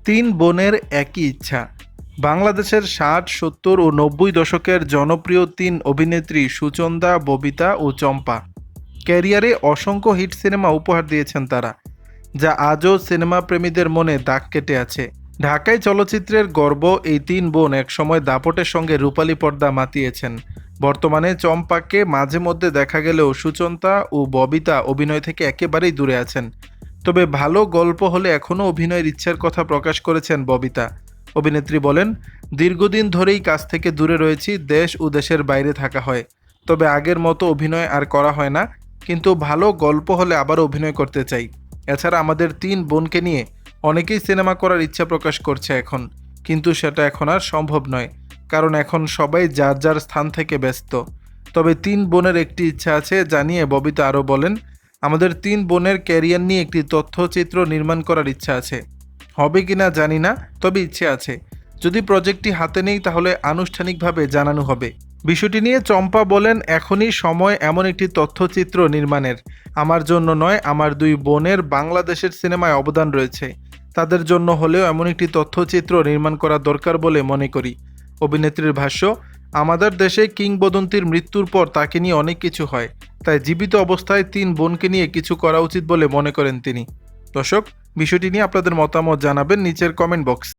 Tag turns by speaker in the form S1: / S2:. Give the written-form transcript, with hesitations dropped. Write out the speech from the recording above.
S1: তিন বোনের একই ইচ্ছা। বাংলাদেশের ৬০, ৭০ ও ৯০ দশকের জনপ্রিয় তিন অভিনেত্রী সুচন্দা, ববিতা ও চম্পা। ক্যারিয়ারে অসংখ্য হিট সিনেমা উপহার দিয়েছেন তারা, যা আজও সিনেমা প্রেমীদের মনে দাগ কেটে আছে। ঢাকাই চলচ্চিত্রের গর্ব এই তিন বোন একসময় দাপটের সঙ্গে রূপালী পর্দা মাতিয়েছেন। বর্তমানে চম্পাকে মাঝে মধ্যে দেখা গেলেও সুচন্তা ও ববিতা অভিনয় থেকে একেবারেই দূরে আছেন। তবে ভালো গল্প হলে এখনও অভিনয়ের ইচ্ছার কথা প্রকাশ করেছেন ববিতা। অভিনেত্রী বলেন, দীর্ঘদিন ধরেই কাজ থেকে দূরে রয়েছি, দেশ ও দেশের বাইরে থাকা হয়, তবে আগের মতো অভিনয় আর করা হয় না, কিন্তু ভালো গল্প হলে আবার অভিনয় করতে চাই। এছাড়া আমাদের তিন বোনকে নিয়ে অনেকেই সিনেমা করার ইচ্ছা প্রকাশ করছে এখন, কিন্তু সেটা এখন আর সম্ভব নয়, কারণ এখন সবাই যার যার স্থান থেকে ব্যস্ত। তবে তিন বোনের একটি ইচ্ছা আছে জানিয়ে ববিতা আরও বলেন, আমাদের তিন বোনের ক্যারিয়ার নিয়ে একটি তথ্যচিত্র নির্মাণ করার ইচ্ছা আছে। হবে কিনা জানি না, তবে ইচ্ছে আছে। যদি প্রজেক্টটি হাতে নেই তাহলে আনুষ্ঠানিকভাবে জানানো হবে। বিষয়টি নিয়ে চম্পা বলেন, এখনই সময় এমন একটি তথ্যচিত্র নির্মাণের। আমার জন্য নয়, আমার দুই বোনের বাংলাদেশের সিনেমায় অবদান রয়েছে, তাদের জন্য হলেও এমন একটি তথ্যচিত্র নির্মাণ করা দরকার বলে মনে করি। অভিনেত্রীর ভাষ্য, আমাদের দেশে কিংবদন্তির মৃত্যুর পর তাকে নিয়ে অনেক কিছু হয়, তাই জীবিত অবস্থায় তিন বোনকে নিয়ে কিছু করা উচিত বলে মনে করেন তিনি। দর্শক, বিষয়টি নিয়ে আপনাদের মতামত জানাবেন নিচের কমেন্ট বক্স।